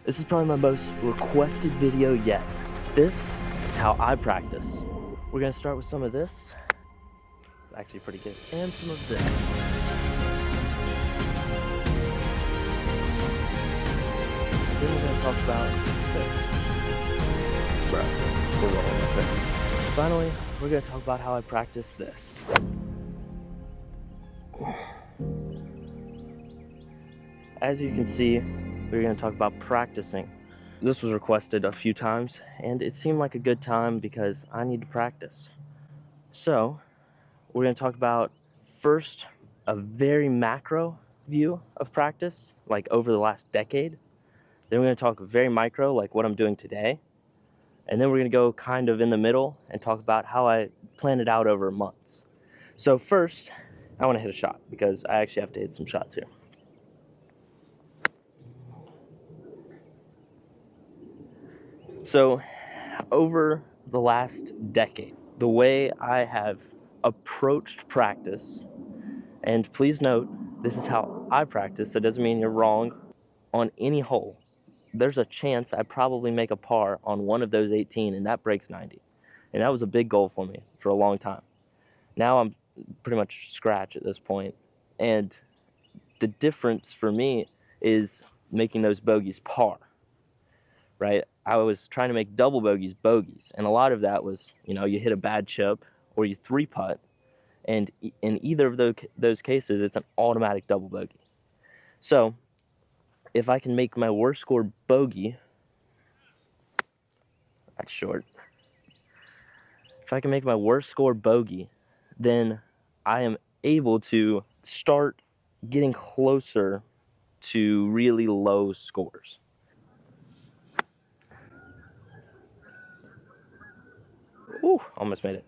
This is probably my most requested video yet. This is how I practice. We're gonna start with some of this. It's actually pretty good. And some of this. Then we're gonna talk about this. Bruh, we're rolling up there. Finally, we're gonna talk about how I practice this. As you can see, we're gonna talk about practicing. This was requested a few times, and it seemed like a good time because I need to practice. So, we're gonna talk about first a very macro view of practice, like over the last decade. Then we're gonna talk very micro, like what I'm doing today. And then we're gonna go kind of in the middle and talk about how I plan it out over months. So first, I wanna hit a shot because I actually have to hit some shots here. So over the last decade, the way I have approached practice, and please note, this is how I practice, that doesn't mean you're wrong on any hole. There's a chance I probably make a par on one of those 18 and that breaks 90. And that was a big goal for me for a long time. Now I'm pretty much scratch at this point. And the difference for me is making those bogeys par, right? I was trying to make double bogeys bogeys. And a lot of that was, you hit a bad chip or you three putt. And in either of those cases, it's an automatic double bogey. So if I can make my worst score bogey, that's short. If I can make my worst score bogey, then I am able to start getting closer to really low scores. Ooh, almost made it.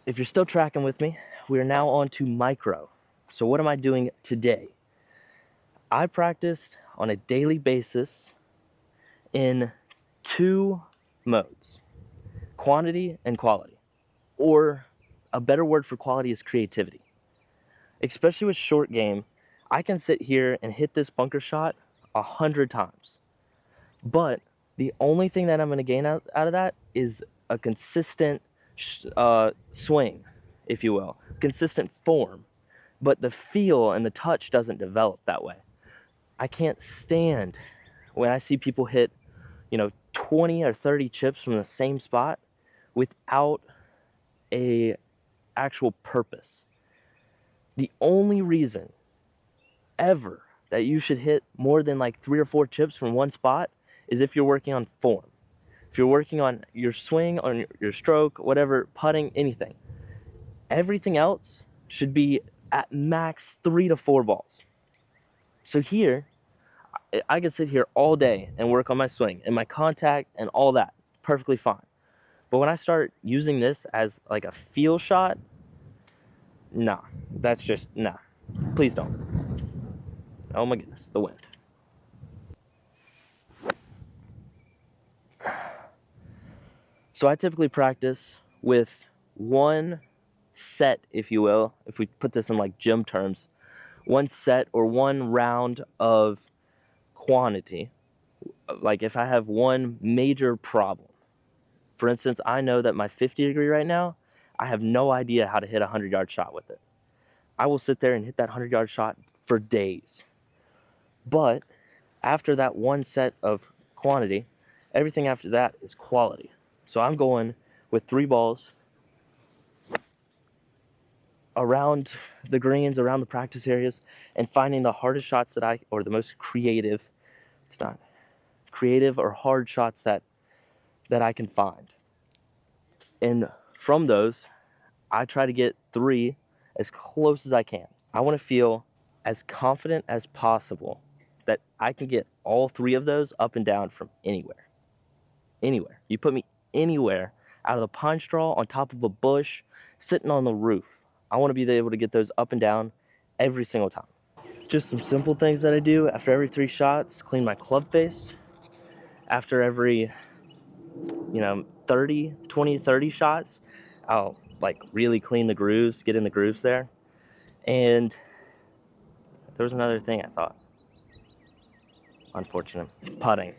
If you're still tracking with me, we are now on to micro. So what am I doing today? I practiced on a daily basis in two modes, quantity and quality. Or a better word for quality is creativity. Especially with short game, I can sit here and hit this bunker shot 100 times. But the only thing that I'm going to gain out of that is a consistent swing, if you will, consistent form. But the feel and the touch doesn't develop that way. I can't stand when I see people hit, 20 or 30 chips from the same spot without a actual purpose. The only reason ever that you should hit more than like 3 or 4 chips from one spot is if you're working on form. If you're working on your swing, on your stroke, whatever, putting, anything. Everything else should be at max 3 to 4 balls. So here, I could sit here all day and work on my swing and my contact and all that, perfectly fine. But when I start using this as like a feel shot, nah, that's just, nah, please don't. Oh my goodness, the wind. So I typically practice with one set, if you will, if we put this in like gym terms, one set or one round of quantity. Like if I have one major problem, for instance, I know that my 50 degree right now, I have no idea how to hit a 100-yard shot with it. I will sit there and hit that 100-yard shot for days. But after that one set of quantity, everything after that is quality. So I'm going with 3 balls around the greens, around the practice areas, and finding the hardest shots or the most creative, it's not creative or hard shots that I can find. And from those, I try to get 3 as close as I can. I want to feel as confident as possible that I can get all 3 of those up and down from anywhere. Anywhere. You put me anywhere, out of the pine straw, on top of a bush, sitting on the roof. I want to be able to get those up and down every single time. Just some simple things that I do after every 3 shots: clean my club face. After every 20-30 shots, I'll like really clean the grooves, get in the grooves there. And there was another thing I thought. Unfortunate. Putting.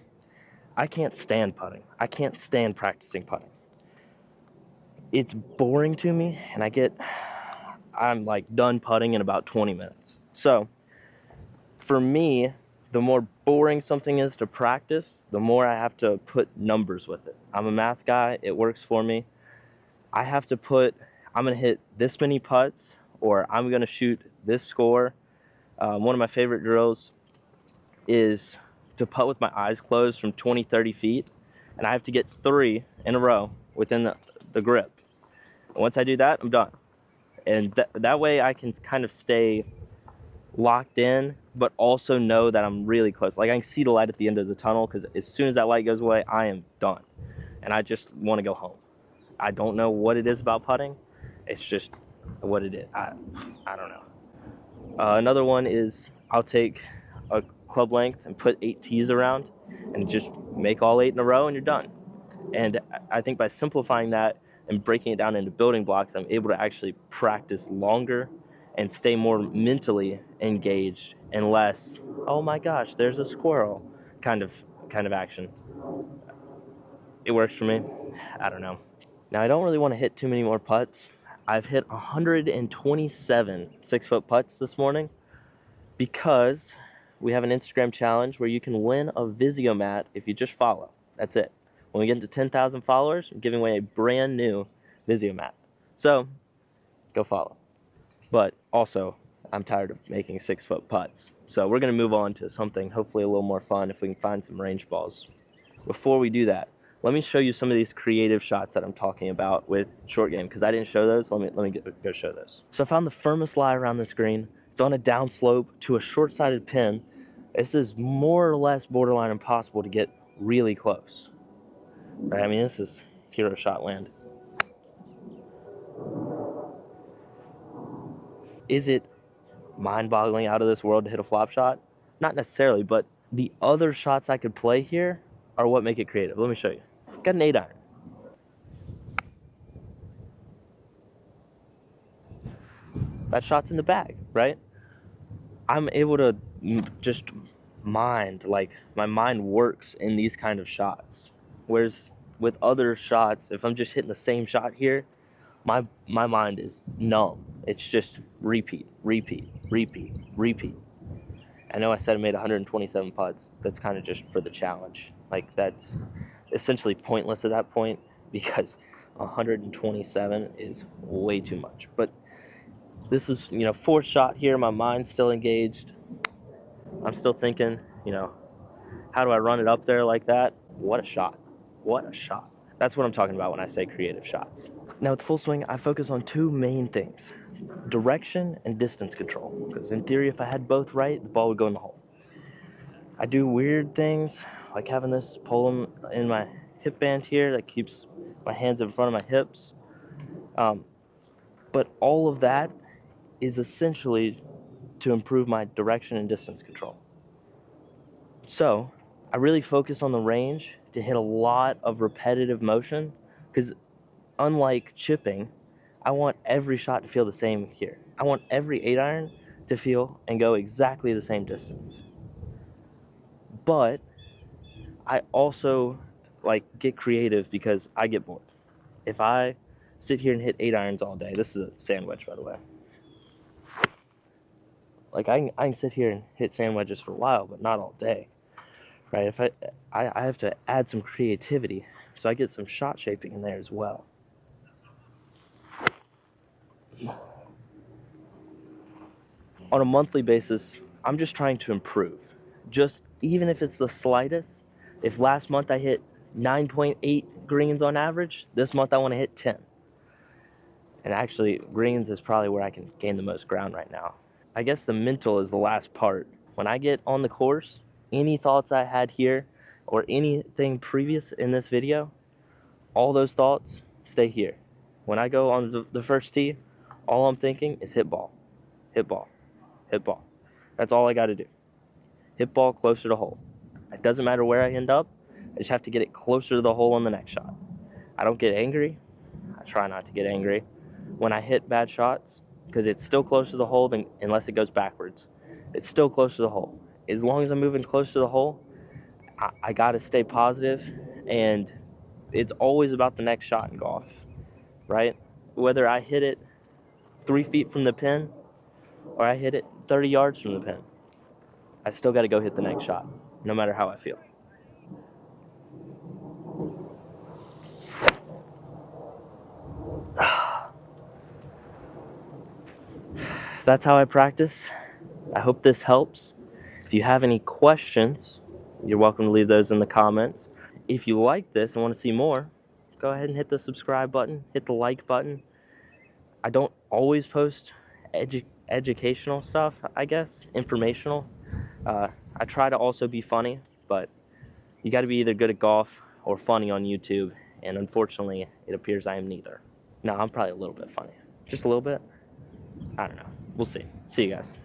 I can't stand putting. I can't stand practicing putting. It's boring to me, and I'm like done putting in about 20 minutes. So for me, the more boring something is to practice, the more I have to put numbers with it. I'm a math guy. It works for me. I have to put, I'm going to hit this many putts, or I'm going to shoot this score. One of my favorite drills is to putt with my eyes closed from 20, 30 feet, and I have to get 3 in a row within the grip. Once I do that, I'm done. And that way I can kind of stay locked in, but also know that I'm really close. Like I can see the light at the end of the tunnel, because as soon as that light goes away, I am done. And I just want to go home. I don't know what it is about putting. It's just what it is. I don't know. Another one is I'll take a club length and put 8 tees around and just make all 8 in a row, and you're done. And I think by simplifying that and breaking it down into building blocks, I'm able to actually practice longer and stay more mentally engaged and less, oh my gosh, there's a squirrel kind of action. It works for me. I don't know. Now, I don't really want to hit too many more putts. I've hit 127 6-foot putts this morning because we have an Instagram challenge where you can win a Vizio-mat if you just follow. That's it. When we get into 10,000 followers, I'm giving away a brand new Vizio-mat. So, go follow. But also, I'm tired of making 6-foot putts. So we're going to move on to something hopefully a little more fun if we can find some range balls. Before we do that, let me show you some of these creative shots that I'm talking about with short game, because I didn't show those. Let me go show those. So I found the firmest lie around this green. It's on a downslope to a short-sided pin. This is more or less borderline impossible to get really close. Right? I mean, this is hero shot land. Is it mind-boggling, out of this world to hit a flop shot? Not necessarily, but the other shots I could play here are what make it creative. Let me show you. Got an 8-iron. That shot's in the bag, right? I'm able to just mind, like my mind works in these kind of shots. Whereas with other shots, if I'm just hitting the same shot here, my mind is numb. It's just repeat, repeat, repeat, repeat. I know I said I made 127 putts. That's kind of just for the challenge. Like that's essentially pointless at that point because 127 is way too much. But this is, 4th shot here. My mind's still engaged. I'm still thinking, how do I run it up there like that? What a shot. What a shot. That's what I'm talking about when I say creative shots. Now with full swing, I focus on 2 main things: direction and distance control. Because in theory, if I had both right, the ball would go in the hole. I do weird things, like having this pull in my hip band here that keeps my hands in front of my hips. But all of that is essentially to improve my direction and distance control. So I really focus on the range to hit a lot of repetitive motion, because unlike chipping, I want every shot to feel the same here. I want every 8-iron to feel and go exactly the same distance. But I also get creative because I get bored. If I sit here and hit 8-irons all day, this is a sand wedge, by the way. I can sit here and hit sand wedges for a while, but not all day, right? If I have to add some creativity, so I get some shot shaping in there as well. On a monthly basis, I'm just trying to improve. Just even if it's the slightest. If last month I hit 9.8 greens on average, this month I want to hit 10. And actually, greens is probably where I can gain the most ground right now. I guess the mental is the last part. When I get on the course, any thoughts I had here or anything previous in this video, all those thoughts stay here. When I go on the first tee, all I'm thinking is hit ball, hit ball, hit ball. That's all I got to do. Hit ball closer to hole. It doesn't matter where I end up. I just have to get it closer to the hole on the next shot. I don't get angry. I try not to get angry when I hit bad shots, because it's still close to the hole unless it goes backwards. it's still close to the hole. As long as I'm moving close to the hole, I got to stay positive, and it's always about the next shot in golf, right? Whether I hit it 3 feet from the pin or I hit it 30 yards from the pin, I still got to go hit the next shot, no matter how I feel. That's how I practice. I hope this helps. If you have any questions, you're welcome to leave those in the comments. If you like this and want to see more, go ahead and hit the subscribe button, hit the like button. I don't always post educational stuff, I guess, informational. I try to also be funny, but you got to be either good at golf or funny on YouTube, and unfortunately, it appears I am neither. No, I'm probably a little bit funny. Just a little bit? I don't know. We'll see. See you guys.